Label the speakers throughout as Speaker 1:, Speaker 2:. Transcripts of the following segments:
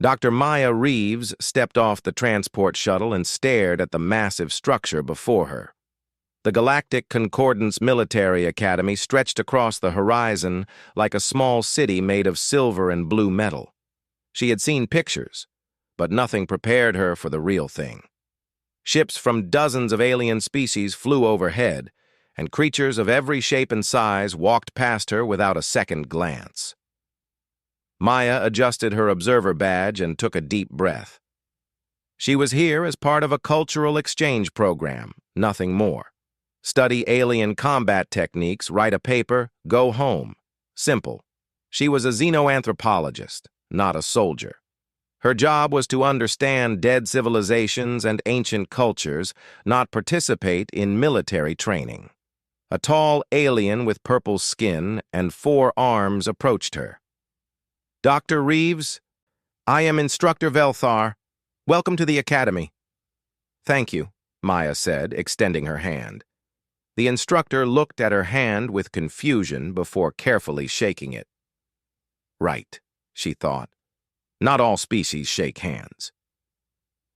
Speaker 1: Dr. Maya Reeves stepped off the transport shuttle and stared at the massive structure before her. The Galactic Concordance Military Academy stretched across the horizon like a small city made of silver and blue metal. She had seen pictures, but nothing prepared her for the real thing. Ships from dozens of alien species flew overhead, and creatures of every shape and size walked past her without a second glance. Maya adjusted her observer badge and took a deep breath. She was here as part of a cultural exchange program, nothing more. Study alien combat techniques, write a paper, go home. Simple. She was a xenoanthropologist, not a soldier. Her job was to understand dead civilizations and ancient cultures, not participate in military training. A tall alien with purple skin and 4 arms approached her. "Dr. Reeves, I am Instructor Velthar. Welcome to the Academy." "Thank you," Maya said, extending her hand. The instructor looked at her hand with confusion before carefully shaking it. Right, she thought. Not all species shake hands.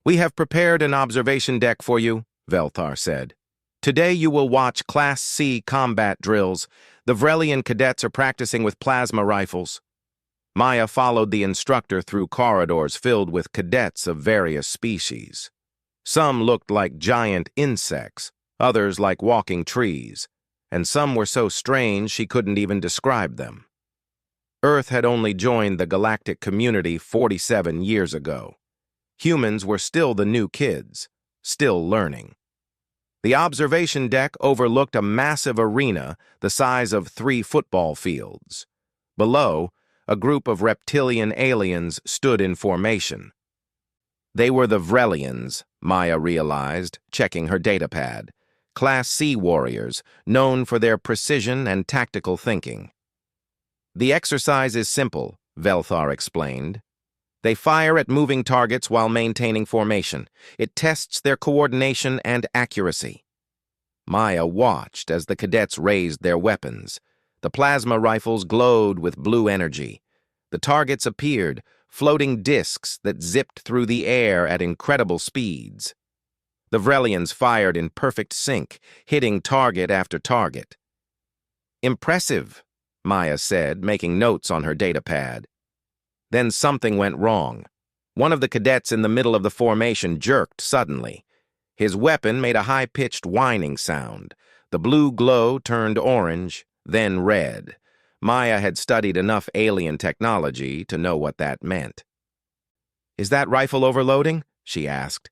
Speaker 1: "We have prepared an observation deck for you," Velthar said. "Today you will watch Class C combat drills. The Vrelian cadets are practicing with plasma rifles." Maya followed the instructor through corridors filled with cadets of various species. Some looked like giant insects, others like walking trees, and some were so strange she couldn't even describe them. Earth had only joined the galactic community 47 years ago. Humans were still the new kids, still learning. The observation deck overlooked a massive arena the size of 3 football fields. Below, a group of reptilian aliens stood in formation. They were the Vrelians, Maya realized, checking her datapad. Class C warriors, known for their precision and tactical thinking. "The exercise is simple," Velthar explained. "They fire at moving targets while maintaining formation. It tests their coordination and accuracy." Maya watched as the cadets raised their weapons. The plasma rifles glowed with blue energy. The targets appeared, floating discs that zipped through the air at incredible speeds. The Vrelians fired in perfect sync, hitting target after target. "Impressive," Maya said, making notes on her datapad. Then something went wrong. One of the cadets in the middle of the formation jerked suddenly. His weapon made a high-pitched whining sound. The blue glow turned orange, then red. Maya had studied enough alien technology to know what that meant. "Is that rifle overloading?" she asked.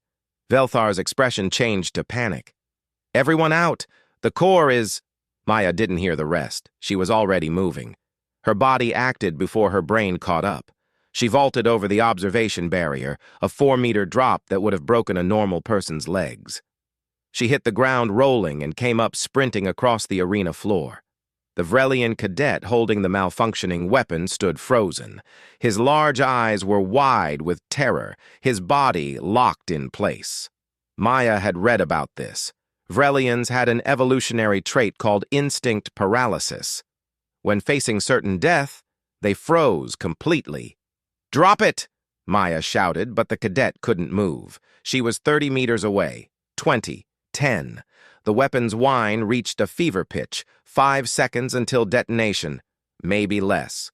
Speaker 1: Velthar's expression changed to panic. "Everyone out! The core is—" Maya didn't hear the rest. She was already moving. Her body acted before her brain caught up. She vaulted over the observation barrier, a 4-meter drop that would have broken a normal person's legs. She hit the ground rolling and came up sprinting across the arena floor. The Vrelian cadet holding the malfunctioning weapon stood frozen. His large eyes were wide with terror, his body locked in place. Maya had read about this. Vrelians had an evolutionary trait called instinct paralysis. When facing certain death, they froze completely. "Drop it!" Maya shouted, but the cadet couldn't move. She was 30 meters away. 20, 10. The weapon's whine reached a fever pitch, 5 seconds until detonation, maybe less.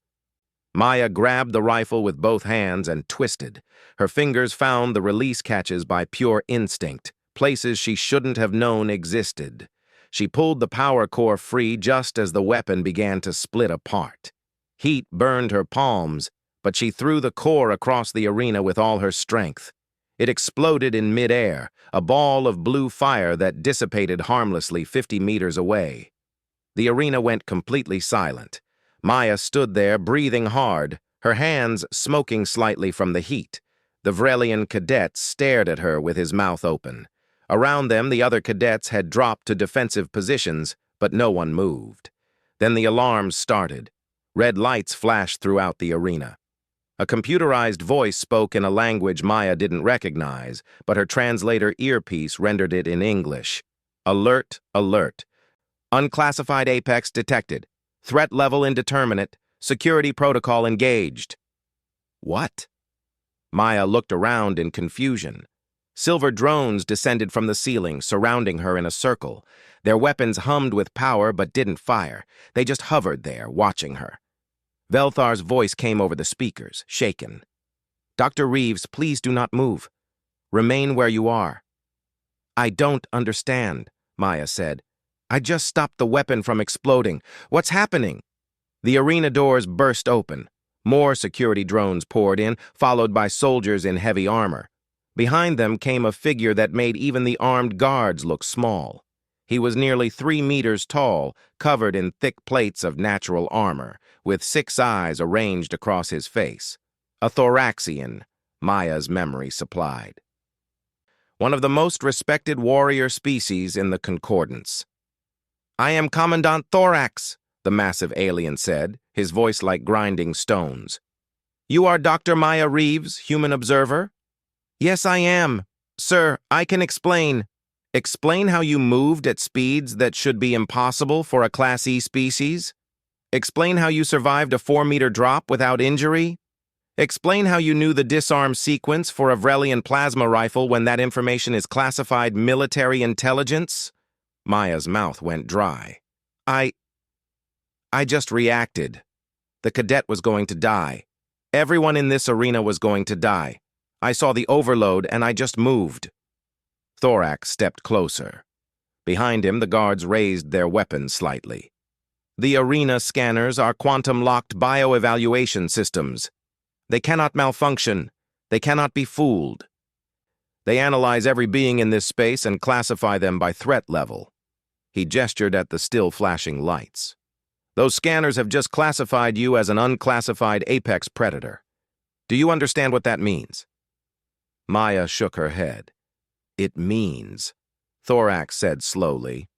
Speaker 1: Maya grabbed the rifle with both hands and twisted. Her fingers found the release catches by pure instinct, places she shouldn't have known existed. She pulled the power core free just as the weapon began to split apart. Heat burned her palms, but she threw the core across the arena with all her strength. It exploded in midair, a ball of blue fire that dissipated harmlessly 50 meters away. The arena went completely silent. Maya stood there, breathing hard, her hands smoking slightly from the heat. The Vrelian cadet stared at her with his mouth open. Around them, the other cadets had dropped to defensive positions, but no one moved. Then the alarms started. Red lights flashed throughout the arena. A computerized voice spoke in a language Maya didn't recognize, but her translator earpiece rendered it in English. "Alert, alert. Unclassified apex detected. Threat level indeterminate. Security protocol engaged." What? Maya looked around in confusion. Silver drones descended from the ceiling, surrounding her in a circle. Their weapons hummed with power but didn't fire. They just hovered there, watching her. Velthar's voice came over the speakers, shaken. "Dr. Reeves, please do not move. Remain where you are." "I don't understand," Maya said. "I just stopped the weapon from exploding. What's happening?" The arena doors burst open. More security drones poured in, followed by soldiers in heavy armor. Behind them came a figure that made even the armed guards look small. He was nearly 3 meters tall, covered in thick plates of natural armor, with 6 eyes arranged across his face. A thoraxian, Maya's memory supplied. One of the most respected warrior species in the Concordance. "I am Commandant Thorax," the massive alien said, his voice like grinding stones. "You are Dr. Maya Reeves, human observer?" "Yes, I am. Sir, I can explain." "Explain how you moved at speeds that should be impossible for a Class E species? Explain how you survived a 4-meter drop without injury? Explain how you knew the disarm sequence for a Vrelian plasma rifle when that information is classified military intelligence?" Maya's mouth went dry. I just reacted. The cadet was going to die. Everyone in this arena was going to die. I saw the overload and I just moved." Thorax stepped closer. Behind him, the guards raised their weapons slightly. "The arena scanners are quantum-locked bioevaluation systems. They cannot malfunction. They cannot be fooled. They analyze every being in this space and classify them by threat level." He gestured at the still flashing lights. "Those scanners have just classified you as an unclassified apex predator. Do you understand what that means?" Maya shook her head. "It means," Thorax said slowly,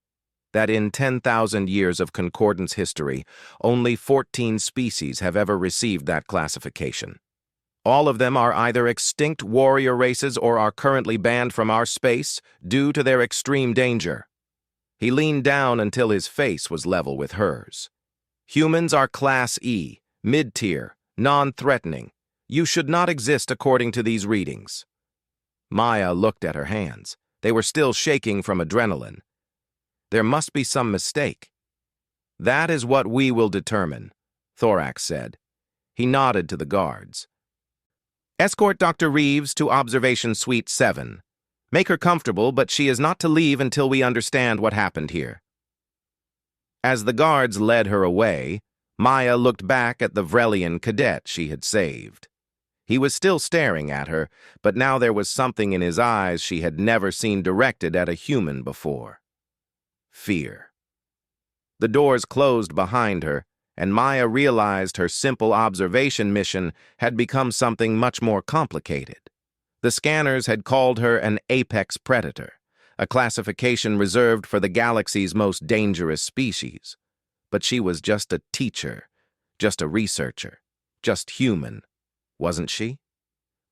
Speaker 1: "that in 10,000 years of Concordance history, only 14 species have ever received that classification. All of them are either extinct warrior races or are currently banned from our space due to their extreme danger." He leaned down until his face was level with hers. "Humans are Class E, mid-tier, non-threatening. You should not exist according to these readings." Maya looked at her hands. They were still shaking from adrenaline. "There must be some mistake." "That is what we will determine," Thorax said. He nodded to the guards. "Escort Dr. Reeves to Observation Suite 7. Make her comfortable, but she is not to leave until we understand what happened here." As the guards led her away, Maya looked back at the Vrelian cadet she had saved. He was still staring at her, but now there was something in his eyes she had never seen directed at a human before. Fear. The doors closed behind her, and Maya realized her simple observation mission had become something much more complicated. The scanners had called her an apex predator, a classification reserved for the galaxy's most dangerous species. But she was just a teacher, just a researcher, just human, wasn't she?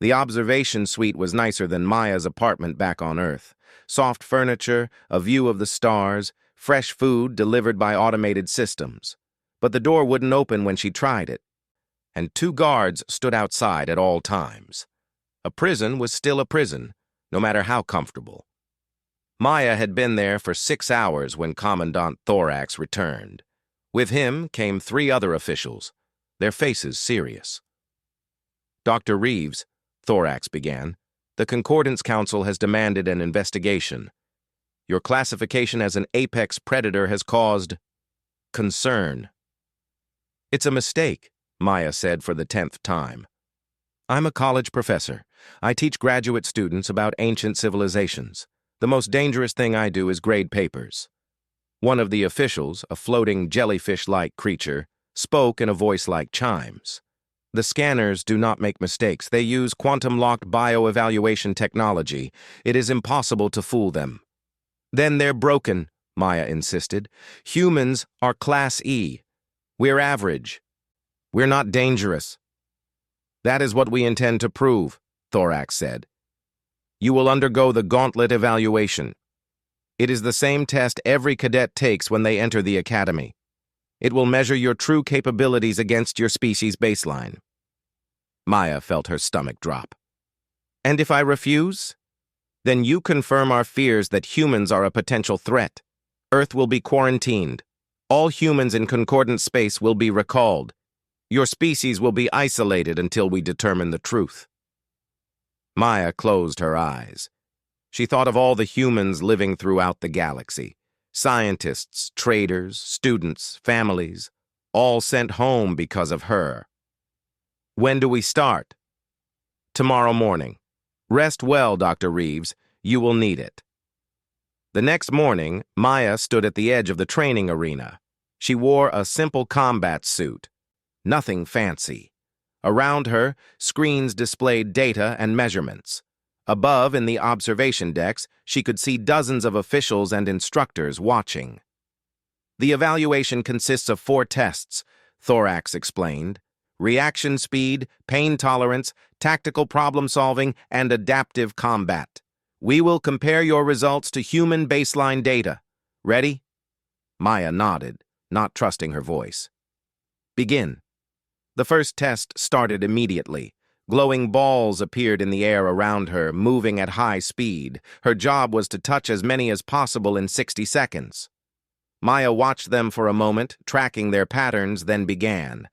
Speaker 1: The observation suite was nicer than Maya's apartment back on Earth. Soft furniture, a view of the stars, fresh food delivered by automated systems. But the door wouldn't open when she tried it, and 2 guards stood outside at all times. A prison was still a prison, no matter how comfortable. Maya had been there for 6 hours when Commandant Thorax returned. With him came 3 other officials, their faces serious. "Dr. Reeves," Thorax began, "the Concordance Council has demanded an investigation. Your classification as an apex predator has caused concern." "It's a mistake," Maya said for the 10th time. "I'm a college professor. I teach graduate students about ancient civilizations. The most dangerous thing I do is grade papers." One of the officials, a floating jellyfish-like creature, spoke in a voice like chimes. "The scanners do not make mistakes. They use quantum-locked bioevaluation technology. It is impossible to fool them." "Then they're broken," Maya insisted. "Humans are Class E. We're average. We're not dangerous." "That is what we intend to prove," Thorax said. "You will undergo the gauntlet evaluation. It is the same test every cadet takes when they enter the academy. It will measure your true capabilities against your species baseline." Maya felt her stomach drop. And if I refuse? Then you confirm our fears that humans are a potential threat. Earth will be quarantined. All humans in concordant space will be recalled. Your species will be isolated until we determine the truth. Maya closed her eyes. She thought of all the humans living throughout the galaxy. Scientists, traders, students, families, all sent home because of her. When do we start? Tomorrow morning. Rest well, Dr. Reeves. You will need it. The next morning, Maya stood at the edge of the training arena. She wore a simple combat suit. Nothing fancy. Around her, screens displayed data and measurements. Above, in the observation decks, she could see dozens of officials and instructors watching. The evaluation consists of 4 tests, Thorax explained. Reaction speed, pain tolerance, tactical problem-solving, and adaptive combat. We will compare your results to human baseline data. Ready? Maya nodded, not trusting her voice. Begin. The first test started immediately. Glowing balls appeared in the air around her, moving at high speed. Her job was to touch as many as possible in 60 seconds. Maya watched them for a moment, tracking their patterns, then began.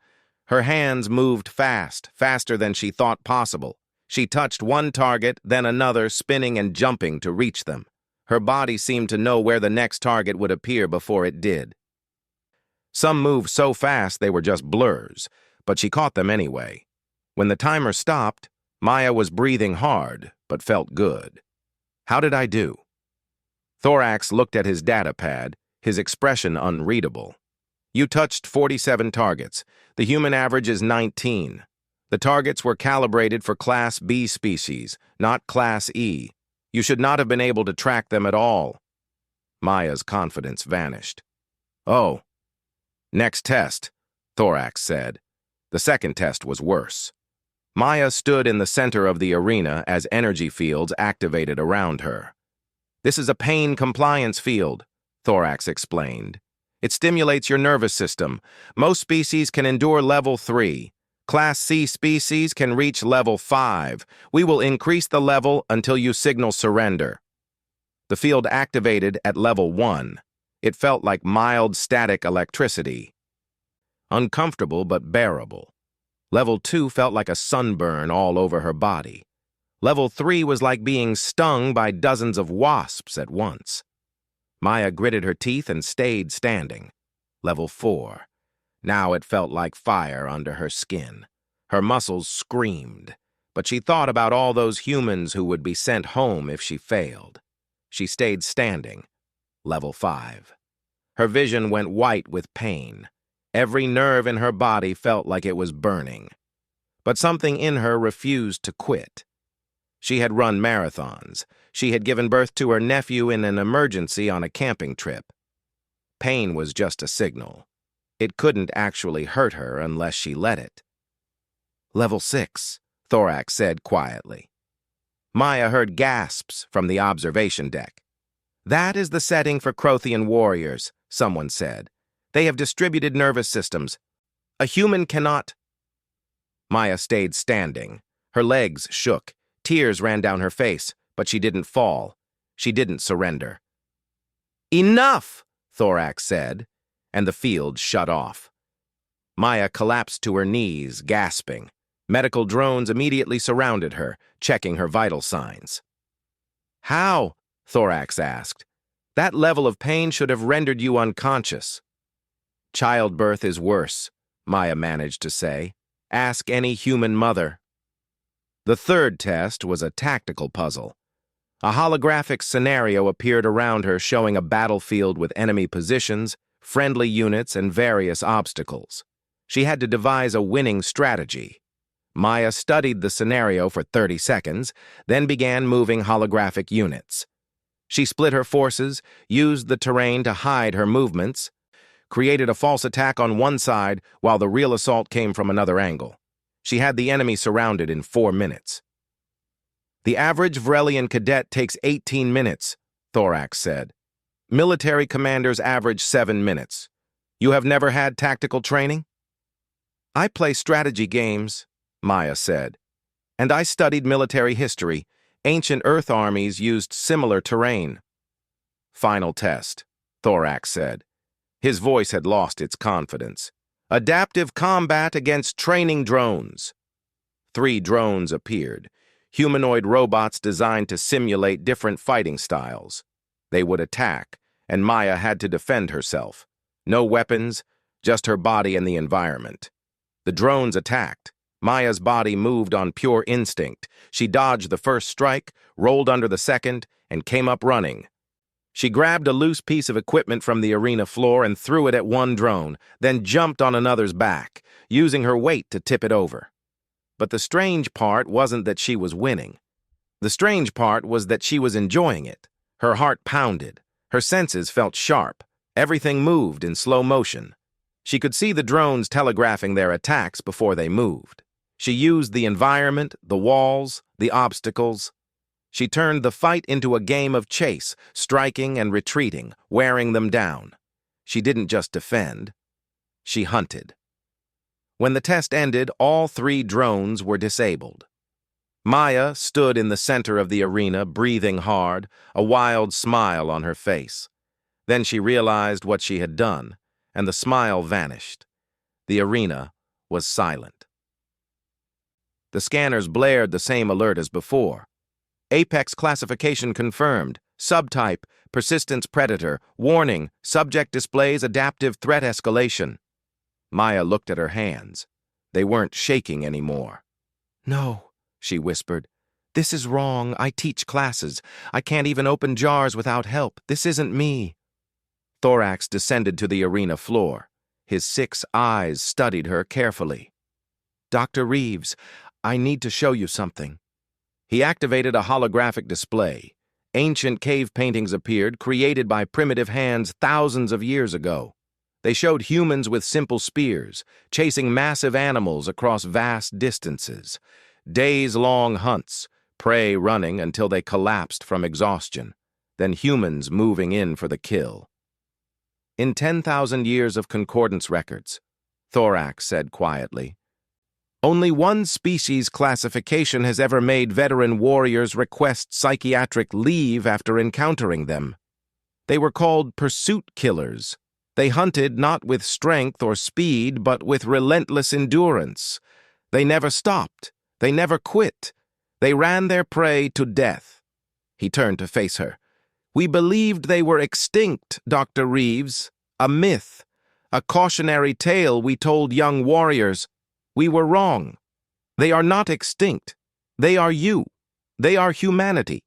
Speaker 1: Her hands moved fast, faster than she thought possible. She touched one target, then another, spinning and jumping to reach them. Her body seemed to know where the next target would appear before it did. Some moved so fast they were just blurs, but she caught them anyway. When the timer stopped, Maya was breathing hard, but felt good. How did I do? Thorax looked at his data pad, his expression unreadable. You touched 47 targets. The human average is 19. The targets were calibrated for Class B species, not Class E. You should not have been able to track them at all. Maya's confidence vanished. Oh. Next test, Thorax said. The second test was worse. Maya stood in the center of the arena as energy fields activated around her. This is a pain compliance field, Thorax explained. It stimulates your nervous system. Most species can endure level 3. Class C species can reach level 5. We will increase the level until you signal surrender. The field activated at level 1. It felt like mild static electricity. Uncomfortable but bearable. Level 2 felt like a sunburn all over her body. Level 3 was like being stung by dozens of wasps at once. Maya gritted her teeth and stayed standing. Level 4. Now it felt like fire under her skin. Her muscles screamed, but she thought about all those humans who would be sent home if she failed. She stayed standing. Level 5. Her vision went white with pain. Every nerve in her body felt like it was burning. But something in her refused to quit. She had run marathons. She had given birth to her nephew in an emergency on a camping trip. Pain was just a signal. It couldn't actually hurt her unless she let it. Level 6, Thorax said quietly. Maya heard gasps from the observation deck. That is the setting for Crothian warriors, someone said. They have distributed nervous systems. A human cannot... Maya stayed standing. Her legs shook. Tears ran down her face, but she didn't fall. She didn't surrender. Enough, Thorax said, and the field shut off. Maya collapsed to her knees, gasping. Medical drones immediately surrounded her, checking her vital signs. How? Thorax asked. That level of pain should have rendered you unconscious. Childbirth is worse, Maya managed to say. Ask any human mother. The third test was a tactical puzzle. A holographic scenario appeared around her showing a battlefield with enemy positions, friendly units, and various obstacles. She had to devise a winning strategy. Maya studied the scenario for 30 seconds, then began moving holographic units. She split her forces, used the terrain to hide her movements, created a false attack on one side while the real assault came from another angle. She had the enemy surrounded in 4 minutes. The average Vrelian cadet takes 18 minutes, Thorax said. Military commanders average 7 minutes. You have never had tactical training? I play strategy games, Maya said. And I studied military history. Ancient Earth armies used similar terrain. Final test, Thorax said. His voice had lost its confidence. Adaptive combat against training drones. 3 drones appeared, humanoid robots designed to simulate different fighting styles. They would attack, and Maya had to defend herself. No weapons, just her body and the environment. The drones attacked. Maya's body moved on pure instinct. She dodged the first strike, rolled under the second, and came up running. She grabbed a loose piece of equipment from the arena floor and threw it at one drone, then jumped on another's back, using her weight to tip it over. But the strange part wasn't that she was winning. The strange part was that she was enjoying it. Her heart pounded. Her senses felt sharp. Everything moved in slow motion. She could see the drones telegraphing their attacks before they moved. She used the environment, the walls, the obstacles. She turned the fight into a game of chase, striking and retreating, wearing them down. She didn't just defend. She hunted. When the test ended, all 3 drones were disabled. Maya stood in the center of the arena, breathing hard, a wild smile on her face. Then she realized what she had done, and the smile vanished. The arena was silent. The scanners blared the same alert as before. Apex classification confirmed. Subtype, persistence predator. Warning, subject displays adaptive threat escalation. Maya looked at her hands. They weren't shaking anymore. "No," she whispered. "This is wrong. I teach classes. I can't even open jars without help. This isn't me." Thorax descended to the arena floor. His 6 eyes studied her carefully. "Dr. Reeves, I need to show you something." He activated a holographic display. Ancient cave paintings appeared, created by primitive hands thousands of years ago. They showed humans with simple spears, chasing massive animals across vast distances. Days-long hunts, prey running until they collapsed from exhaustion, then humans moving in for the kill. "In 10,000 years of concordance records," Thorax said quietly, "only one species classification has ever made veteran warriors request psychiatric leave after encountering them. They were called pursuit killers. They hunted not with strength or speed, but with relentless endurance. They never stopped. They never quit. They ran their prey to death." He turned to face her. "We believed they were extinct, Dr. Reeves. A myth. A cautionary tale we told young warriors. We were wrong. They are not extinct. They are you. They are humanity."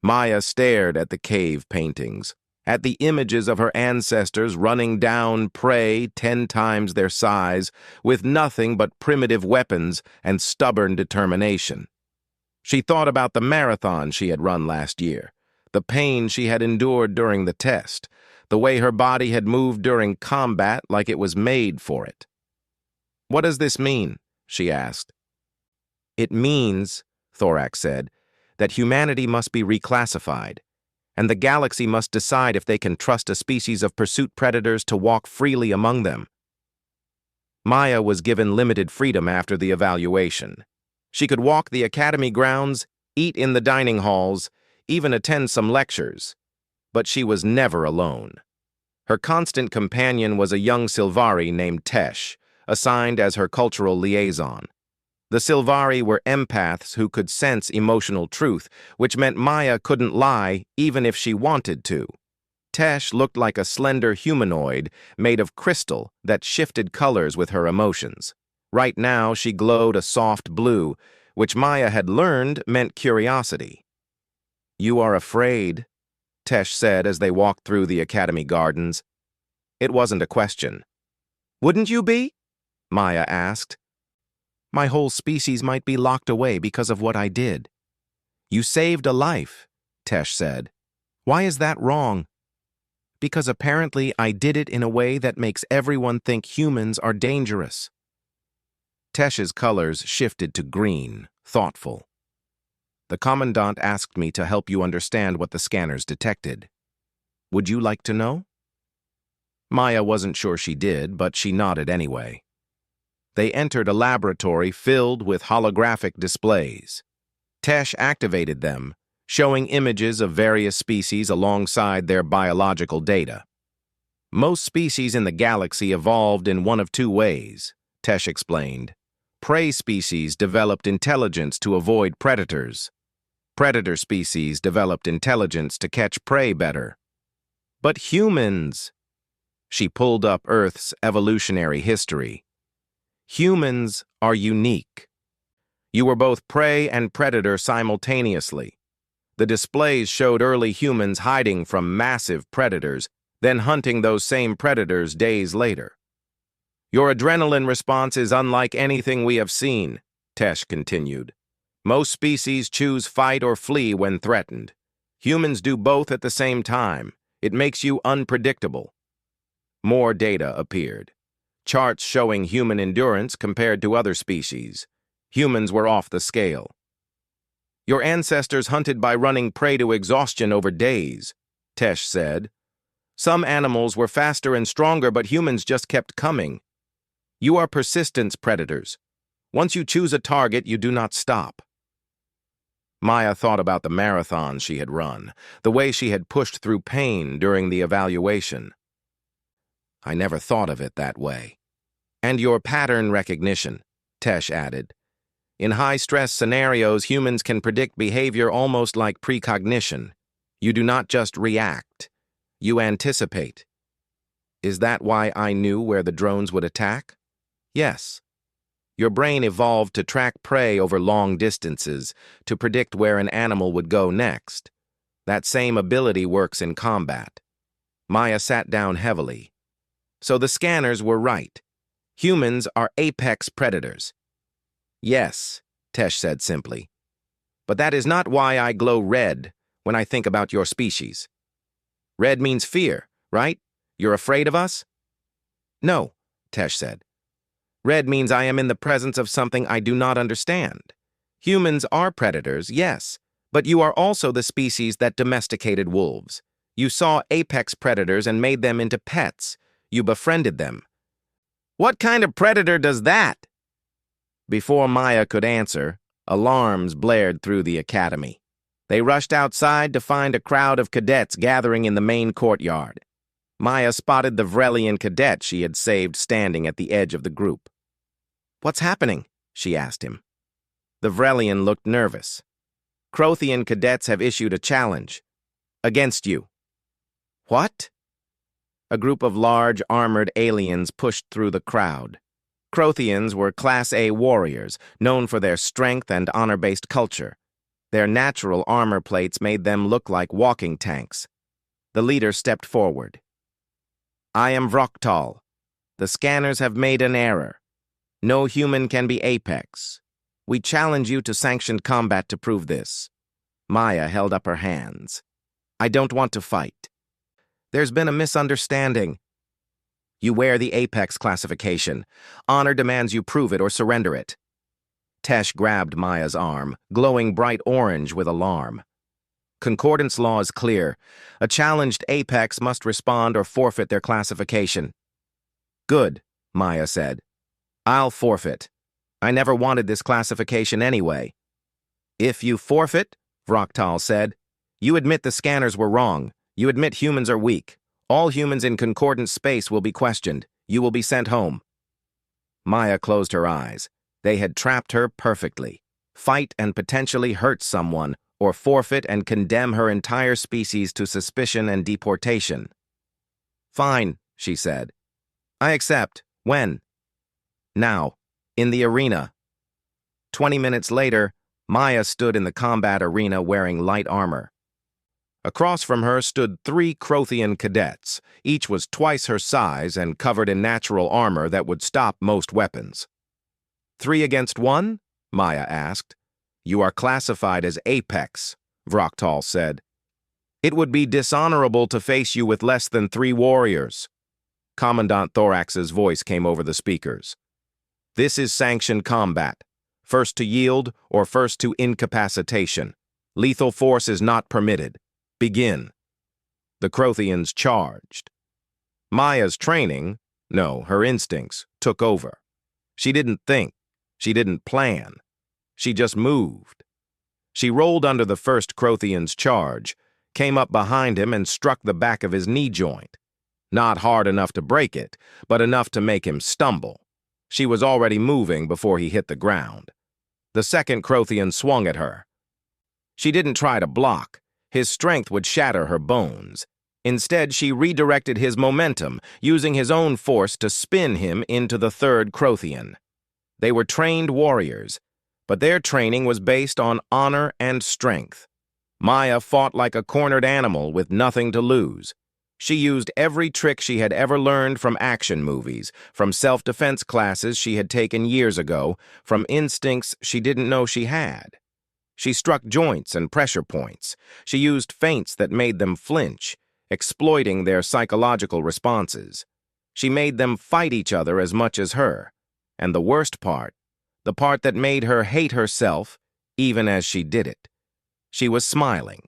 Speaker 1: Maya stared at the cave paintings, at the images of her ancestors running down prey 10 times their size, with nothing but primitive weapons and stubborn determination. She thought about the marathon she had run last year, the pain she had endured during the test, the way her body had moved during combat like it was made for it. "What does this mean?" she asked. "It means," Thorax said, "that humanity must be reclassified, and the galaxy must decide if they can trust a species of pursuit predators to walk freely among them." Maya was given limited freedom after the evaluation. She could walk the academy grounds, eat in the dining halls, even attend some lectures. But she was never alone. Her constant companion was a young Sylvari named Tesh, assigned as her cultural liaison. The Sylvari were empaths who could sense emotional truth, which meant Maya couldn't lie even if she wanted to. Tesh looked like a slender humanoid made of crystal that shifted colors with her emotions. Right now, she glowed a soft blue, which Maya had learned meant curiosity. "You are afraid," Tesh said as they walked through the academy gardens. It wasn't a question. "Wouldn't you be?" Maya asked. "My whole species might be locked away because of what I did." "You saved a life," Tesh said. "Why is that wrong?" "Because apparently I did it in a way that makes everyone think humans are dangerous." Tesh's colors shifted to green, thoughtful. "The Commandant asked me to help you understand what the scanners detected. Would you like to know?" Maya wasn't sure she did, but she nodded anyway. They entered a laboratory filled with holographic displays. Tesh activated them, showing images of various species alongside their biological data. Most species in the galaxy evolved in one of two ways, Tesh explained. Prey species developed intelligence to avoid predators. Predator species developed intelligence to catch prey better. But humans... She pulled up Earth's evolutionary history. Humans are unique. You were both prey and predator simultaneously. The displays showed early humans hiding from massive predators, then hunting those same predators days later. Your adrenaline response is unlike anything we have seen, Tesh continued. Most species choose fight or flee when threatened. Humans do both at the same time. It makes you unpredictable. More data appeared. Charts showing human endurance compared to other species. Humans were off the scale. Your ancestors hunted by running prey to exhaustion over days, Tesh said. Some animals were faster and stronger, but humans just kept coming. You are persistence predators. Once you choose a target, you do not stop. Maya thought about the marathons she had run, the way she had pushed through pain during the evaluation. I never thought of it that way. And your pattern recognition, Tesh added. In high-stress scenarios, humans can predict behavior almost like precognition. You do not just react. You anticipate. Is that why I knew where the drones would attack? Yes. Your brain evolved to track prey over long distances, to predict where an animal would go next. That same ability works in combat. Maya sat down heavily. So the scanners were right. Humans are apex predators. Yes, Tesh said simply. But that is not why I glow red when I think about your species. Red means fear, right? You're afraid of us? No, Tesh said. Red means I am in the presence of something I do not understand. Humans are predators, yes, but you are also the species that domesticated wolves. You saw apex predators and made them into pets. You befriended them. What kind of predator does that? Before Maya could answer, alarms blared through the academy. They rushed outside to find a crowd of cadets gathering in the main courtyard. Maya spotted the Vrelian cadet she had saved standing at the edge of the group. What's happening? She asked him. The Vrelian looked nervous. Crothian cadets have issued a challenge. Against you. What? A group of large, armored aliens pushed through the crowd. Crothians were Class A warriors, known for their strength and honor-based culture. Their natural armor plates made them look like walking tanks. The leader stepped forward. I am Vroktal. The scanners have made an error. No human can be Apex. We challenge you to sanctioned combat to prove this. Maya held up her hands. I don't want to fight. There's been a misunderstanding. You wear the Apex classification. Honor demands you prove it or surrender it. Tesh grabbed Maya's arm, glowing bright orange with alarm. Concordance law is clear. A challenged Apex must respond or forfeit their classification. Good, Maya said. I'll forfeit. I never wanted this classification anyway. If you forfeit, Vroktal said, you admit the scanners were wrong. You admit humans are weak. All humans in concordant space will be questioned. You will be sent home. Maya closed her eyes. They had trapped her perfectly. Fight and potentially hurt someone, or forfeit and condemn her entire species to suspicion and deportation. Fine, she said. I accept. When? Now. In the arena. 20 minutes later, Maya stood in the combat arena wearing light armor. Across from her stood 3 Crothian cadets. Each was twice her size and covered in natural armor that would stop most weapons. 3 against 1? Maya asked. You are classified as Apex, Vroktal said. It would be dishonorable to face you with less than 3 warriors. Commandant Thorax's voice came over the speakers. This is sanctioned combat. First to yield or first to incapacitation. Lethal force is not permitted. Begin. The Crothians charged. Maya's training, no, her instincts, took over. She didn't think. She didn't plan. She just moved. She rolled under the first Crothian's charge, came up behind him and struck the back of his knee joint. Not hard enough to break it, but enough to make him stumble. She was already moving before he hit the ground. The second Crothian swung at her. She didn't try to block. His strength would shatter her bones. Instead, she redirected his momentum, using his own force to spin him into the third Crothian. They were trained warriors, but their training was based on honor and strength. Maya fought like a cornered animal with nothing to lose. She used every trick she had ever learned from action movies, from self-defense classes she had taken years ago, from instincts she didn't know she had. She struck joints and pressure points. She used feints that made them flinch, exploiting their psychological responses. She made them fight each other as much as her. And the worst part, the part that made her hate herself, even as she did it. She was smiling.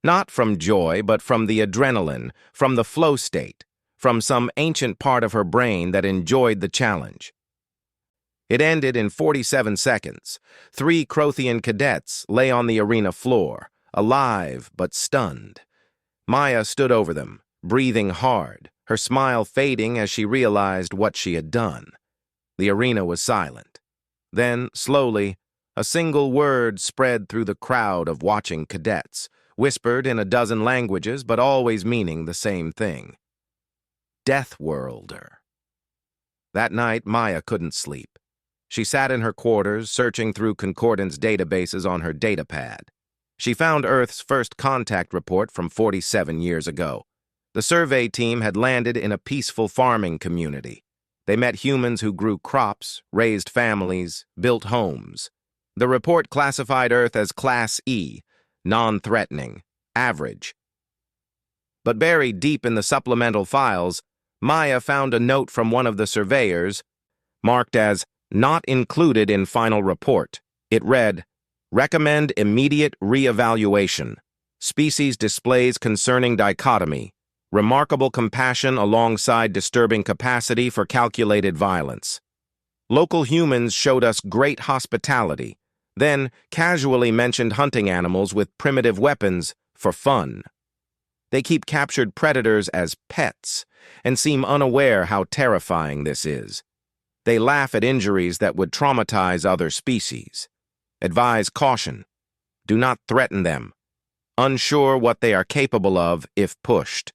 Speaker 1: Not from joy, but from the adrenaline, from the flow state, from some ancient part of her brain that enjoyed the challenge. It ended in 47 seconds. 3 Crothian cadets lay on the arena floor, alive but stunned. Maya stood over them, breathing hard, her smile fading as she realized what she had done. The arena was silent. Then, slowly, a single word spread through the crowd of watching cadets, whispered in a dozen languages but always meaning the same thing. Deathworlder. That night, Maya couldn't sleep. She sat in her quarters, searching through Concordance databases on her datapad. She found Earth's first contact report from 47 years ago. The survey team had landed in a peaceful farming community. They met humans who grew crops, raised families, built homes. The report classified Earth as Class E, non-threatening, average. But buried deep in the supplemental files, Maya found a note from one of the surveyors, marked as not included in final report. It read, recommend immediate re-evaluation. Species displays concerning dichotomy. Remarkable compassion alongside disturbing capacity for calculated violence. Local humans showed us great hospitality, then casually mentioned hunting animals with primitive weapons for fun. They keep captured predators as pets and seem unaware how terrifying this is. They laugh at injuries that would traumatize other species. Advise caution. Do not threaten them. Unsure what they are capable of if pushed.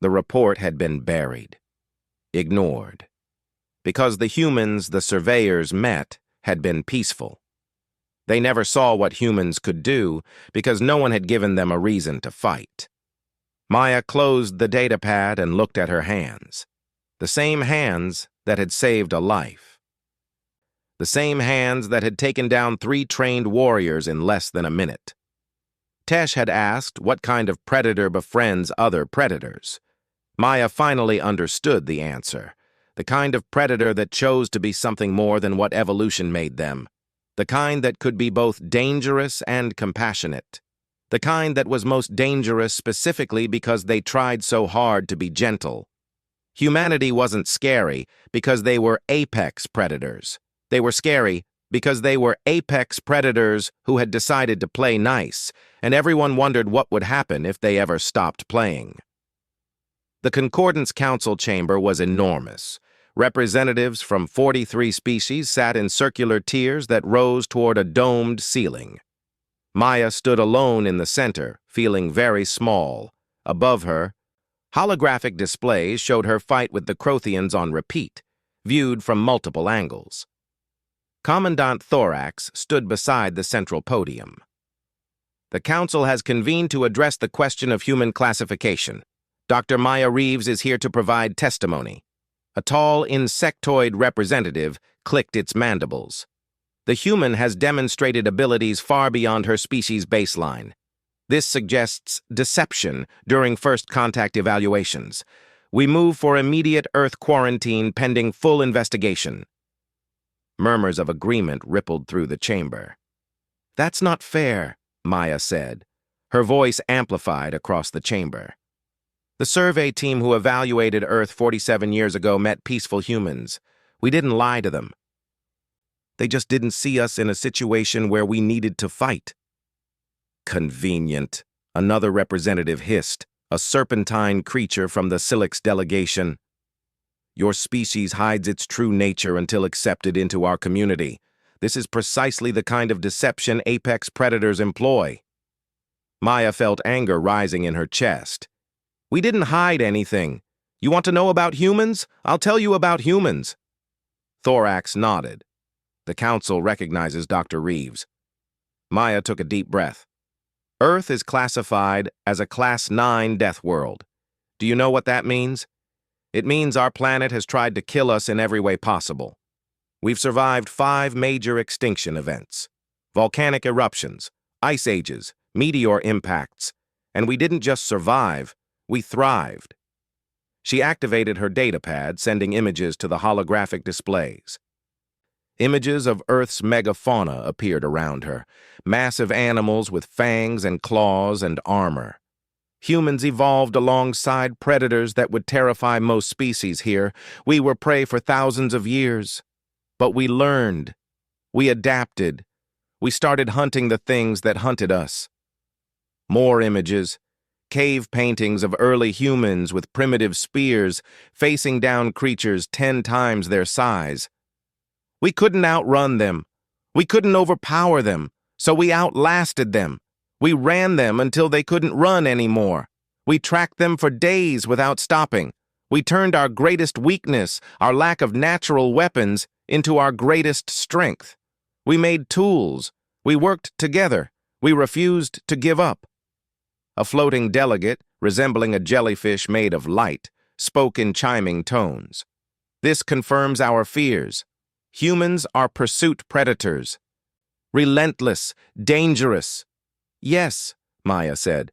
Speaker 1: The report had been buried. Ignored. Because the humans the surveyors met had been peaceful. They never saw what humans could do because no one had given them a reason to fight. Maya closed the datapad and looked at her hands. The same hands that had saved a life. The same hands that had taken down 3 trained warriors in less than a minute. Tesh had asked what kind of predator befriends other predators. Maya finally understood the answer. The kind of predator that chose to be something more than what evolution made them. The kind that could be both dangerous and compassionate. The kind that was most dangerous specifically because they tried so hard to be gentle. Humanity wasn't scary because they were apex predators. They were scary because they were apex predators who had decided to play nice, and everyone wondered what would happen if they ever stopped playing. The Concordance Council chamber was enormous. Representatives from 43 species sat in circular tiers that rose toward a domed ceiling. Maya stood alone in the center, feeling very small. Above her, holographic displays showed her fight with the Crothians on repeat, viewed from multiple angles. Commandant Thorax stood beside the central podium. The Council has convened to address the question of human classification. Dr. Maya Reeves is here to provide testimony. A tall insectoid representative clicked its mandibles. The human has demonstrated abilities far beyond her species' baseline. This suggests deception during first contact evaluations. We move for immediate Earth quarantine pending full investigation. Murmurs of agreement rippled through the chamber. That's not fair, Maya said. Her voice amplified across the chamber. The survey team who evaluated Earth 47 years ago met peaceful humans. We didn't lie to them. They just didn't see us in a situation where we needed to fight. Convenient, another representative hissed, a serpentine creature from the Silix delegation. Your species hides its true nature until accepted into our community. This is precisely the kind of deception apex predators employ. Maya felt anger rising in her chest. We didn't hide anything. You want to know about humans? I'll tell you about humans. Thorax nodded. The council recognizes Dr. Reeves. Maya took a deep breath. Earth is classified as a Class 9 death world. Do you know what that means? It means our planet has tried to kill us in every way possible. We've survived 5 major extinction events: volcanic eruptions, ice ages, meteor impacts, and we didn't just survive, we thrived. She activated her datapad, sending images to the holographic displays. Images of Earth's megafauna appeared around her, massive animals with fangs and claws and armor. Humans evolved alongside predators that would terrify most species here. We were prey for thousands of years. But we learned. We adapted. We started hunting the things that hunted us. More images. Cave paintings of early humans with primitive spears facing down creatures 10 times their size. We couldn't outrun them. We couldn't overpower them, so we outlasted them. We ran them until they couldn't run anymore. We tracked them for days without stopping. We turned our greatest weakness, our lack of natural weapons, into our greatest strength. We made tools. We worked together. We refused to give up. A floating delegate, resembling a jellyfish made of light, spoke in chiming tones. This confirms our fears. Humans are pursuit predators. Relentless, dangerous. Yes, Maya said.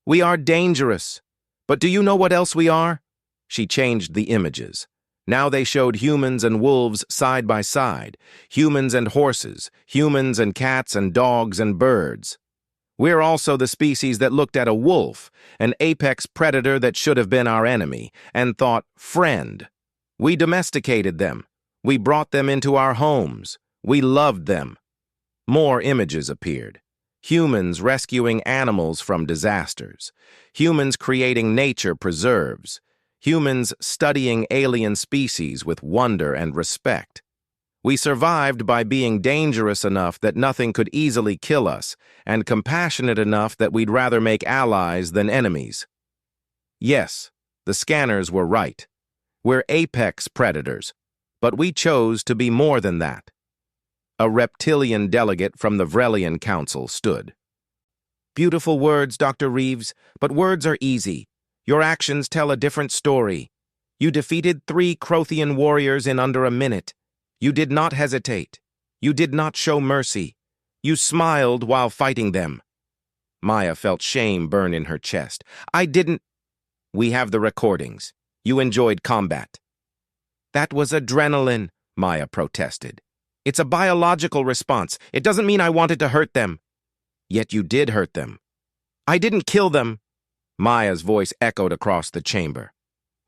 Speaker 1: We are dangerous. But do you know what else we are? She changed the images. Now they showed humans and wolves side by side, humans and horses, humans and cats and dogs and birds. We're also the species that looked at a wolf, an apex predator that should have been our enemy, and thought, friend. We domesticated them. We brought them into our homes. We loved them. More images appeared. Humans rescuing animals from disasters. Humans creating nature preserves. Humans studying alien species with wonder and respect. We survived by being dangerous enough that nothing could easily kill us, and compassionate enough that we'd rather make allies than enemies. Yes, the scanners were right. We're apex predators, but we chose to be more than that. A reptilian delegate from the Vrelian Council stood. Beautiful words, Dr. Reeves, but words are easy. Your actions tell a different story. You defeated 3 Crothian warriors in under a minute. You did not hesitate. You did not show mercy. You smiled while fighting them. Maya felt shame burn in her chest. I didn't. We have the recordings. You enjoyed combat. That was adrenaline, Maya protested. It's a biological response. It doesn't mean I wanted to hurt them. Yet you did hurt them. I didn't kill them. Maya's voice echoed across the chamber.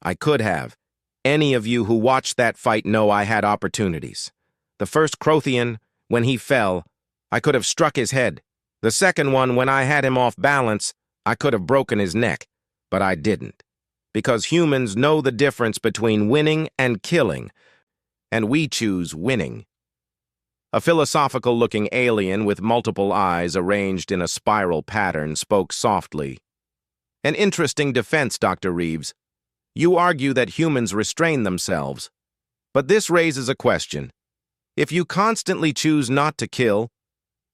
Speaker 1: I could have. Any of you who watched that fight know I had opportunities. The first Crothian, when he fell, I could have struck his head. The second one, when I had him off balance, I could have broken his neck. But I didn't. Because humans know the difference between winning and killing, and we choose winning. A philosophical-looking alien with multiple eyes arranged in a spiral pattern spoke softly. An interesting defense, Dr. Reeves. You argue that humans restrain themselves. But this raises a question. If you constantly choose not to kill,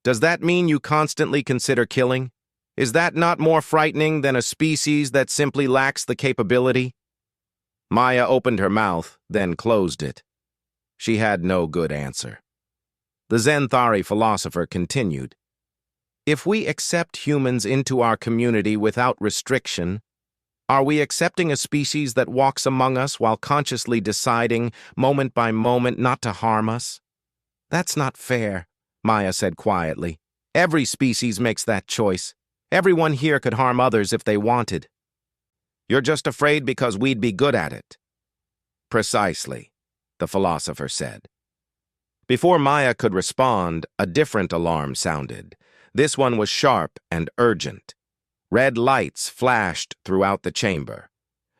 Speaker 1: does that mean you constantly consider killing? Is that not more frightening than a species that simply lacks the capability? Maya opened her mouth, then closed it. She had no good answer. The Zenthari philosopher continued. If we accept humans into our community without restriction, are we accepting a species that walks among us while consciously deciding, moment by moment, not to harm us? That's not fair, Maya said quietly. Every species makes that choice. Everyone here could harm others if they wanted. You're just afraid because we'd be good at it. Precisely, the philosopher said. Before Maya could respond, a different alarm sounded. This one was sharp and urgent. Red lights flashed throughout the chamber.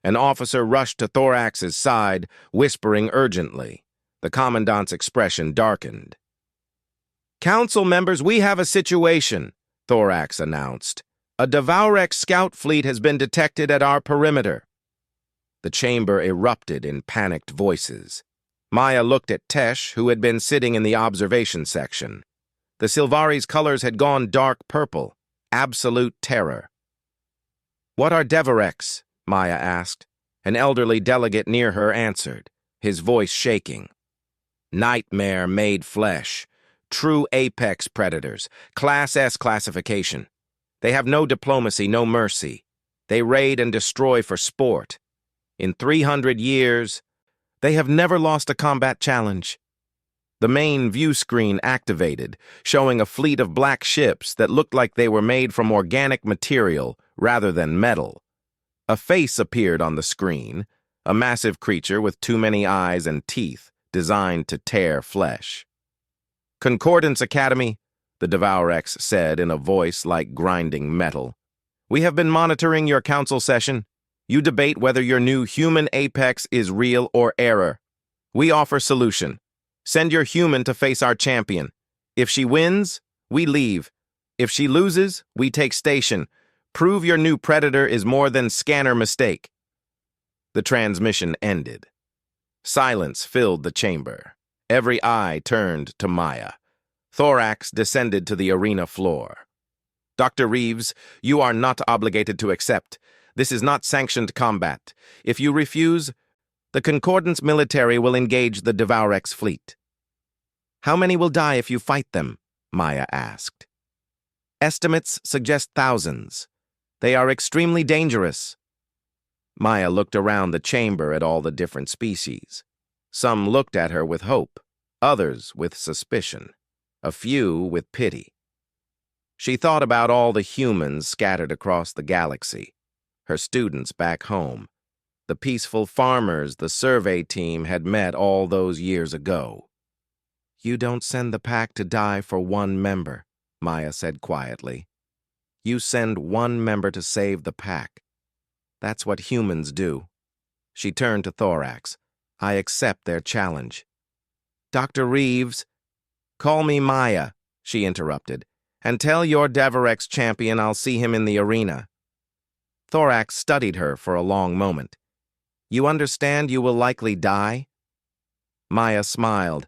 Speaker 1: An officer rushed to Thorax's side, whispering urgently. The commandant's expression darkened. "Council members, we have a situation," Thorax announced. "A Devourx scout fleet has been detected at our perimeter." The chamber erupted in panicked voices. Maya looked at Tesh, who had been sitting in the observation section. The Silvari's colors had gone dark purple, absolute terror. "What are Devourx?" Maya asked. An elderly delegate near her answered, his voice shaking. "Nightmare made flesh. True apex predators. Class S classification. They have no diplomacy, no mercy. They raid and destroy for sport. In 300 years, they have never lost a combat challenge." The main view screen activated, showing a fleet of black ships that looked like they were made from organic material rather than metal. A face appeared on the screen, a massive creature with too many eyes and teeth, designed to tear flesh. "Concordance Academy," the Devourx said in a voice like grinding metal. "We have been monitoring your council session. You debate whether your new human apex is real or error. We offer solution. Send your human to face our champion. If she wins, we leave. If she loses, we take station. Prove your new predator is more than scanner mistake." The transmission ended. Silence filled the chamber. Every eye turned to Maya. Thorax descended to the arena floor. "Dr. Reeves, you are not obligated to accept. This is not sanctioned combat. If you refuse, the Concordance military will engage the Devourx fleet." "How many will die if you fight them?" Maya asked. "Estimates suggest thousands. They are extremely dangerous." Maya looked around the chamber at all the different species. Some looked at her with hope, others with suspicion, a few with pity. She thought about all the humans scattered across the galaxy, her students back home, the peaceful farmers the survey team had met all those years ago. "You don't send the pack to die for one member," Maya said quietly. "You send one member to save the pack. That's what humans do." She turned to Thorax. "I accept their challenge." "Dr. Reeves—" "Call me Maya," she interrupted, "and tell your Devourx champion I'll see him in the arena." Thorax studied her for a long moment. "You understand you will likely die?" Maya smiled.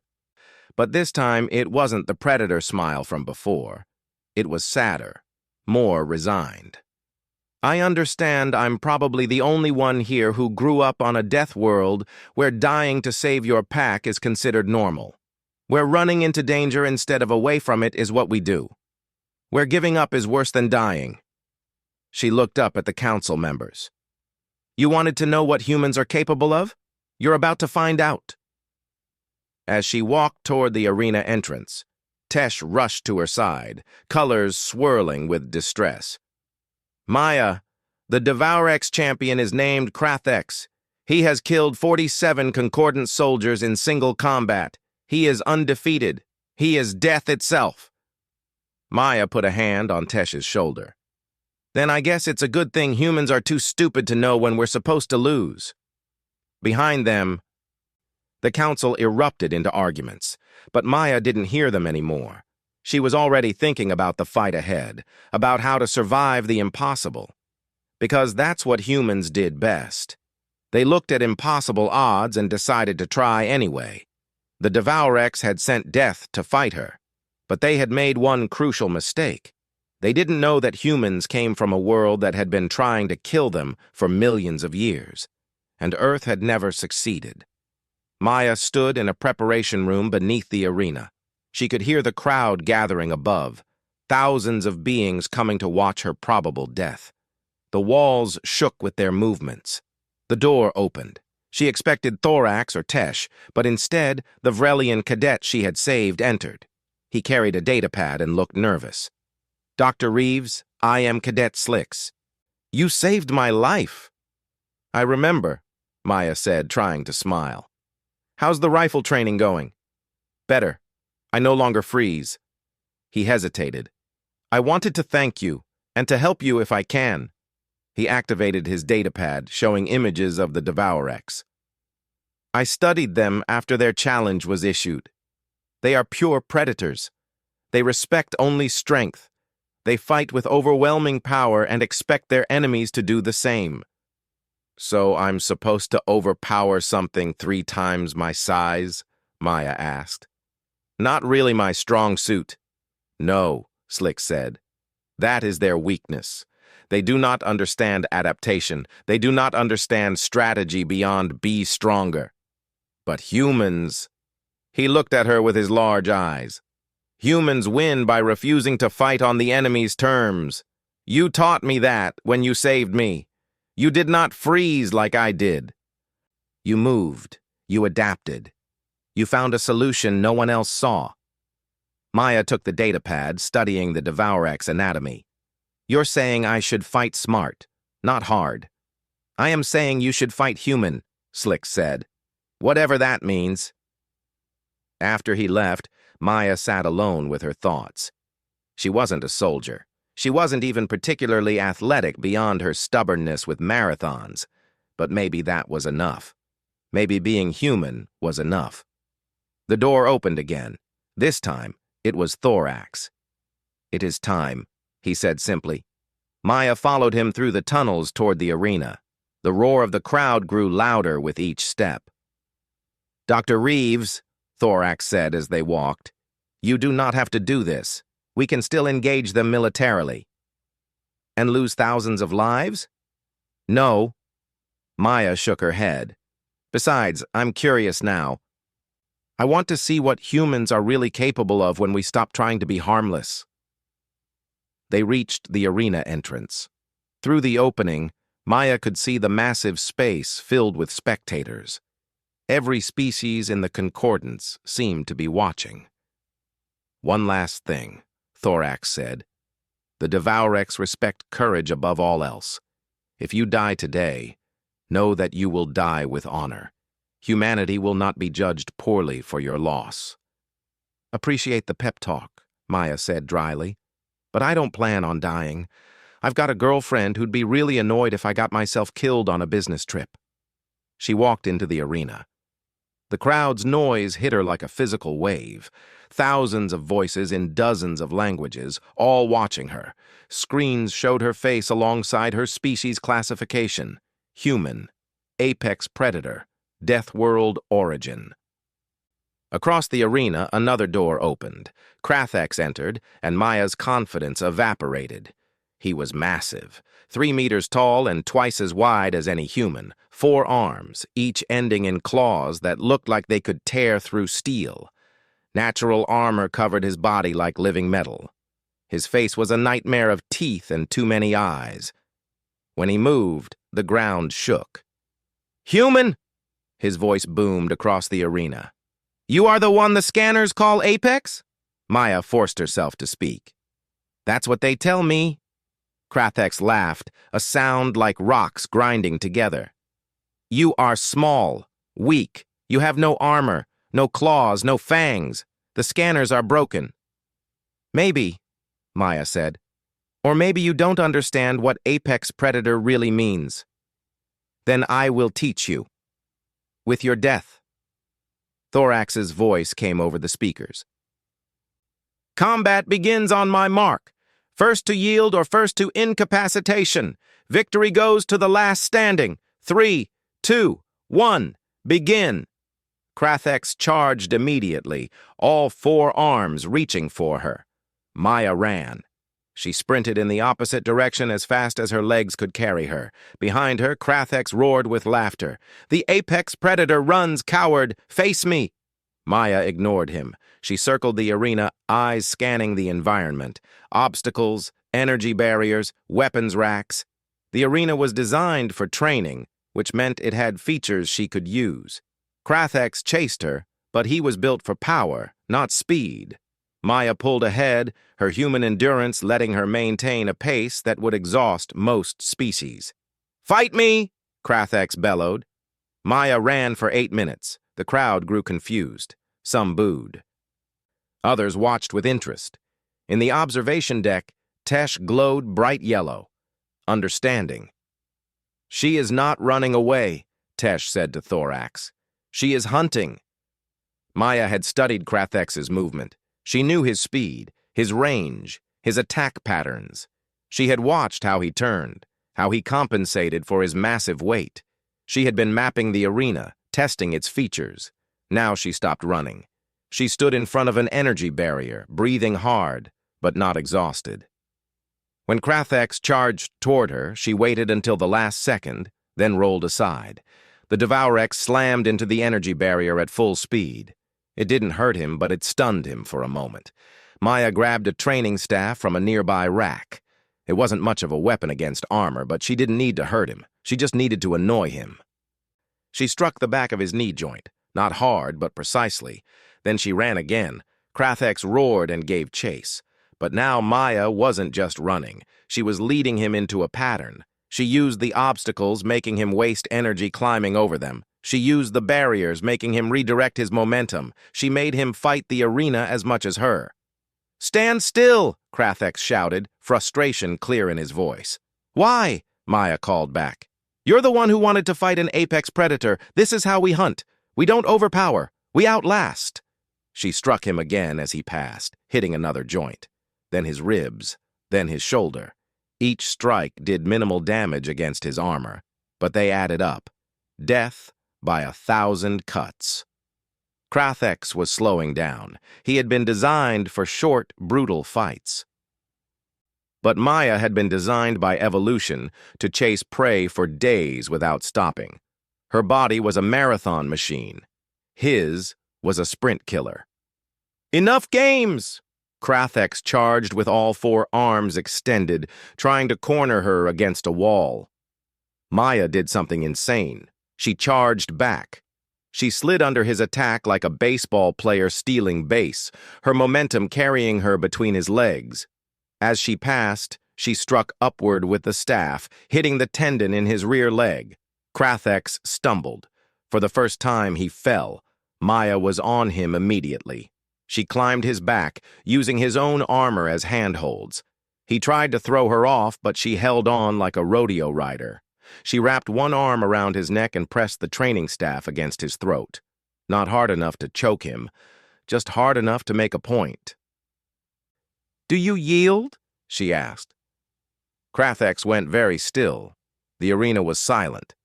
Speaker 1: But this time it wasn't the predator smile from before. It was sadder, more resigned. "I understand I'm probably the only one here who grew up on a death world where dying to save your pack is considered normal. Where running into danger instead of away from it is what we do. Where giving up is worse than dying." She looked up at the council members. "You wanted to know what humans are capable of? You're about to find out." As she walked toward the arena entrance, Tesh rushed to her side, colors swirling with distress. "Maya, the Devourx champion is named Krathex. He has killed 47 Concordant soldiers in single combat. He is undefeated. He is death itself." Maya put a hand on Tesh's shoulder. "Then I guess it's a good thing humans are too stupid to know when we're supposed to lose." Behind them, the council erupted into arguments, but Maya didn't hear them anymore. She was already thinking about the fight ahead, about how to survive the impossible. Because that's what humans did best. They looked at impossible odds and decided to try anyway. The Devourx had sent death to fight her, but they had made one crucial mistake. They didn't know that humans came from a world that had been trying to kill them for millions of years, and Earth had never succeeded. Maya stood in a preparation room beneath the arena. She could hear the crowd gathering above, thousands of beings coming to watch her probable death. The walls shook with their movements. The door opened. She expected Thorax or Tesh, but instead, the Vrelian cadet she had saved entered. He carried a datapad and looked nervous. "Dr. Reeves, I am Cadet Slicks. You saved my life." "I remember," Maya said, trying to smile. "How's the rifle training going?" "Better. I no longer freeze. He hesitated. I wanted to thank you, and to help you if I can. He activated his datapad, showing images of the Devourx. I studied them after their challenge was issued. They are pure predators. They respect only strength. They fight with overwhelming power and expect their enemies to do the same. So I'm supposed to overpower something 3 times my size? Maya asked. Not really my strong suit. No, Slick said. That is their weakness. They do not understand adaptation. They do not understand strategy beyond be stronger. But humans... He looked at her with his large eyes. Humans win by refusing to fight on the enemy's terms. You taught me that when you saved me. You did not freeze like I did. You moved. You adapted. You found a solution no one else saw. Maya took the datapad, studying the Devourx anatomy. You're saying I should fight smart, not hard. I am saying you should fight human, Slick said. Whatever that means. After he left, Maya sat alone with her thoughts. She wasn't a soldier. She wasn't even particularly athletic beyond her stubbornness with marathons. But maybe that was enough. Maybe being human was enough. The door opened again. This time, it was Thorax. It is time, he said simply. Maya followed him through the tunnels toward the arena. The roar of the crowd grew louder with each step. Dr. Reeves, Thorax said as they walked, you do not have to do this. We can still engage them militarily. And lose thousands of lives? No. Maya shook her head. Besides, I'm curious now. I want to see what humans are really capable of when we stop trying to be harmless. They reached the arena entrance. Through the opening, Maya could see the massive space filled with spectators. Every species in the concordance seemed to be watching. One last thing, Thorax said. The Devourx respect courage above all else. If you die today, know that you will die with honor. Humanity will not be judged poorly for your loss. Appreciate the pep talk, Maya said dryly. But I don't plan on dying. I've got a girlfriend who'd be really annoyed if I got myself killed on a business trip. She walked into the arena. The crowd's noise hit her like a physical wave. Thousands of voices in dozens of languages, all watching her. Screens showed her face alongside her species classification. Human, apex predator, death world origin. Across the arena, another door opened. Krathex entered, and Maya's confidence evaporated. He was massive, 3 meters tall and twice as wide as any human, 4 arms, each ending in claws that looked like they could tear through steel. Natural armor covered his body like living metal. His face was a nightmare of teeth and too many eyes. When he moved, the ground shook. "Human!" His voice boomed across the arena. "You are the one the scanners call Apex?" Maya forced herself to speak. "That's what they tell me." Krathex laughed, a sound like rocks grinding together. "You are small, weak. You have no armor, no claws, no fangs. The scanners are broken." "Maybe," Maya said. "Or maybe you don't understand what apex predator really means. Then I will teach you. With your death." Thorax's voice came over the speakers. "Combat begins on my mark. First to yield or first to incapacitation. Victory goes to the last standing. 3, 2, 1, begin." Krathex charged immediately, all 4 arms reaching for her. Maya ran. She sprinted in the opposite direction as fast as her legs could carry her. Behind her, Krathex roared with laughter. "The apex predator runs, coward! Face me!" Maya ignored him. She circled the arena, eyes scanning the environment. Obstacles, energy barriers, weapons racks. The arena was designed for training, which meant it had features she could use. Krathex chased her, but he was built for power, not speed. Maya pulled ahead, her human endurance letting her maintain a pace that would exhaust most species. "Fight me!" Krathex bellowed. Maya ran for 8 minutes. The crowd grew confused. Some booed. Others watched with interest. In the observation deck, Tesh glowed bright yellow. Understanding. "She is not running away," Tesh said to Thorax. "She is hunting." Maya had studied Krathex's movement. She knew his speed, his range, his attack patterns. She had watched how he turned, how he compensated for his massive weight. She had been mapping the arena, testing its features. Now she stopped running. She stood in front of an energy barrier, breathing hard, but not exhausted. When Krathex charged toward her, she waited until the last second, then rolled aside. The Devourex slammed into the energy barrier at full speed. It didn't hurt him, but it stunned him for a moment. Maya grabbed a training staff from a nearby rack. It wasn't much of a weapon against armor, but she didn't need to hurt him. She just needed to annoy him. She struck the back of his knee joint, not hard, but precisely. Then she ran again. Krathex roared and gave chase. But now Maya wasn't just running. She was leading him into a pattern. She used the obstacles, making him waste energy climbing over them. She used the barriers, making him redirect his momentum. She made him fight the arena as much as her. "Stand still!" Krathex shouted, frustration clear in his voice. "Why?" Maya called back. "You're the one who wanted to fight an apex predator. This is how we hunt. We don't overpower. We outlast." She struck him again as he passed, hitting another joint. Then his ribs, then his shoulder. Each strike did minimal damage against his armor, but they added up. Death by 1,000 cuts. Krathex was slowing down. He had been designed for short, brutal fights. But Maya had been designed by evolution to chase prey for days without stopping. Her body was a marathon machine. His was a sprint killer. "Enough games!" Krathex charged with all 4 arms extended, trying to corner her against a wall. Maya did something insane. She charged back. She slid under his attack like a baseball player stealing base, her momentum carrying her between his legs. As she passed, she struck upward with the staff, hitting the tendon in his rear leg. Krathex stumbled. For the first time, he fell. Maya was on him immediately. She climbed his back, using his own armor as handholds. He tried to throw her off, but she held on like a rodeo rider. She wrapped one arm around his neck and pressed the training staff against his throat. Not hard enough to choke him, just hard enough to make a point. "Do you yield?" she asked. Krathex went very still. The arena was silent.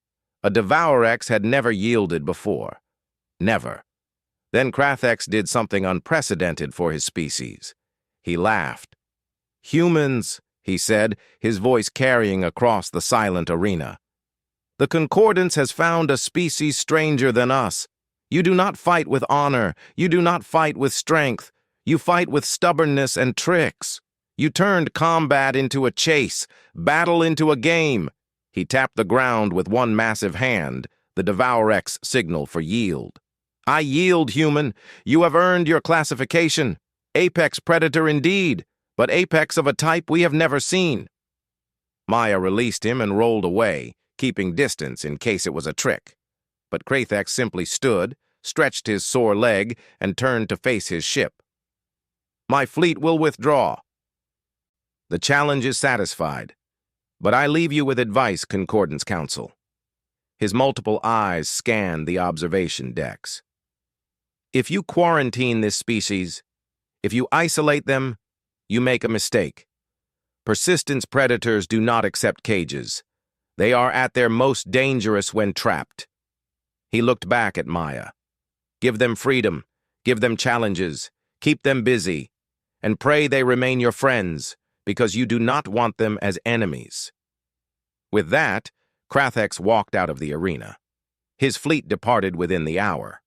Speaker 1: A Devourex had never yielded before. Never. Then Krathex did something unprecedented for his species. He laughed. "Humans," he said, his voice carrying across the silent arena. "The Concordance has found a species stranger than us. You do not fight with honor. You do not fight with strength. You fight with stubbornness and tricks. You turned combat into a chase, battle into a game." He tapped the ground with one massive hand, the Devourex signal for yield. "I yield, human. You have earned your classification. Apex predator indeed, but apex of a type we have never seen." Maya released him and rolled away, keeping distance in case it was a trick. But Krathex simply stood, stretched his sore leg, and turned to face his ship. "My fleet will withdraw." "The challenge is satisfied, but I leave you with advice, Concordance Council." His multiple eyes scanned the observation decks. "If you quarantine this species, if you isolate them, you make a mistake. Persistence predators do not accept cages. They are at their most dangerous when trapped." He looked back at Maya. "Give them freedom, give them challenges, keep them busy, and pray they remain your friends, because you do not want them as enemies." With that, Krathex walked out of the arena. His fleet departed within the hour.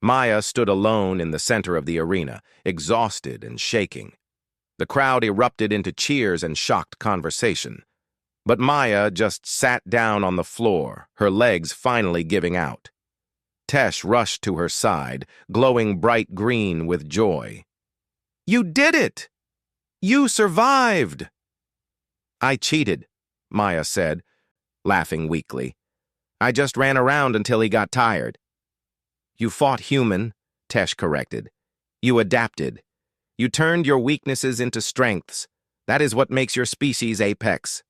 Speaker 1: Maya stood alone in the center of the arena, exhausted and shaking. The crowd erupted into cheers and shocked conversation. But Maya just sat down on the floor, her legs finally giving out. Tesh rushed to her side, glowing bright green with joy. "You did it! You survived!" "I cheated," Maya said, laughing weakly. "I just ran around until he got tired." "You fought human," Tesh corrected. You adapted. You turned your weaknesses into strengths. That is what makes your species apex.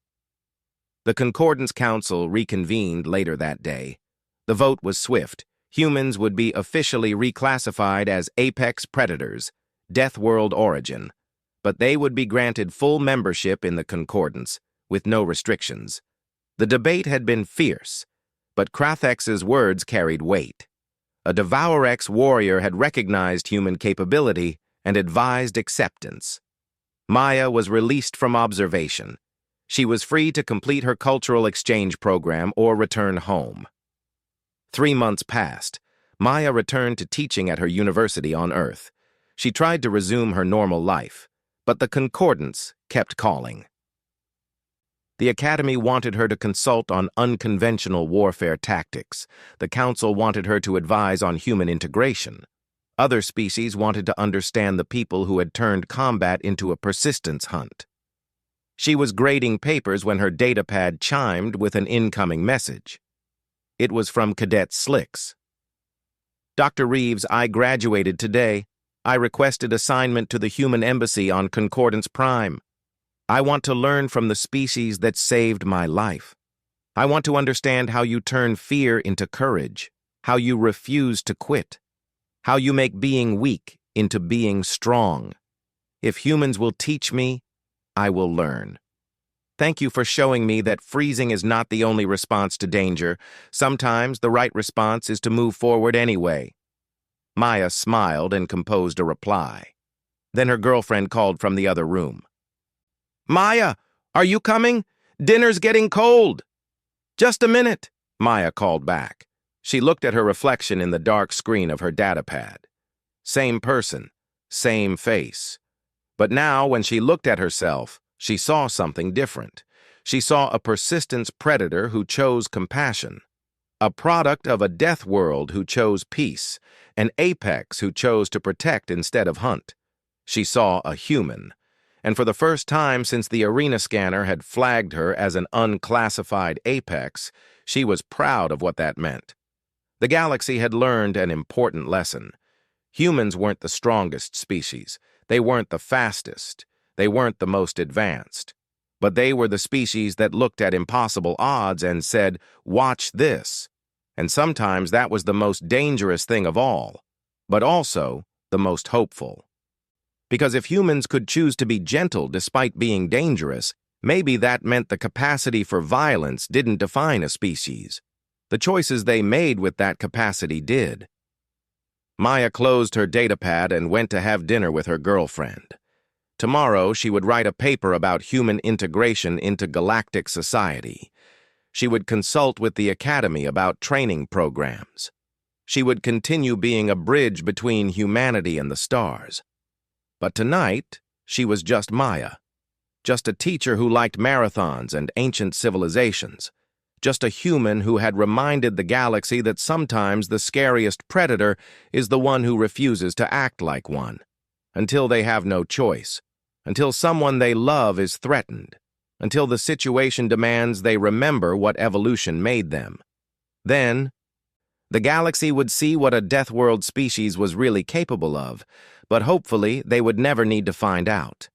Speaker 1: The Concordance Council reconvened later that day. The vote was swift. Humans would be officially reclassified as apex predators, Death World origin, but they would be granted full membership in the Concordance, with no restrictions. The debate had been fierce, but Krathex's words carried weight. A Devourex warrior had recognized human capability and advised acceptance. Maya was released from observation. She was free to complete her cultural exchange program or return home. 3 months passed. Maya returned to teaching at her university on Earth. She tried to resume her normal life, but the Concordance kept calling. The Academy wanted her to consult on unconventional warfare tactics. The Council wanted her to advise on human integration. Other species wanted to understand the people who had turned combat into a persistence hunt. She was grading papers when her datapad chimed with an incoming message. It was from Cadet Slicks. Dr. Reeves, I graduated today. I requested assignment to the Human Embassy on Concordance Prime. I want to learn from the species that saved my life. I want to understand how you turn fear into courage, how you refuse to quit, how you make being weak into being strong. If humans will teach me, I will learn. Thank you for showing me that freezing is not the only response to danger. Sometimes the right response is to move forward anyway. Maya smiled and composed a reply. Then her girlfriend called from the other room. Maya, are you coming? Dinner's getting cold. Just a minute, Maya called back. She looked at her reflection in the dark screen of her datapad. Same person, same face. But now, when she looked at herself, she saw something different. She saw a persistence predator who chose compassion, a product of a death world who chose peace, an apex who chose to protect instead of hunt. She saw a human, and for the first time since the arena scanner had flagged her as an unclassified apex, she was proud of what that meant. The galaxy had learned an important lesson. Humans weren't the strongest species. They weren't the fastest. They weren't the most advanced. But they were the species that looked at impossible odds and said, "Watch this." And sometimes that was the most dangerous thing of all, but also the most hopeful. Because if humans could choose to be gentle despite being dangerous, maybe that meant the capacity for violence didn't define a species. The choices they made with that capacity did. Maya closed her datapad and went to have dinner with her girlfriend. Tomorrow, she would write a paper about human integration into galactic society. She would consult with the Academy about training programs. She would continue being a bridge between humanity and the stars. But tonight, she was just Maya. Just a teacher who liked marathons and ancient civilizations. Just a human who had reminded the galaxy that sometimes the scariest predator is the one who refuses to act like one. Until they have no choice, until someone they love is threatened, until the situation demands they remember what evolution made them. Then, the galaxy would see what a Death World species was really capable of, but hopefully they would never need to find out.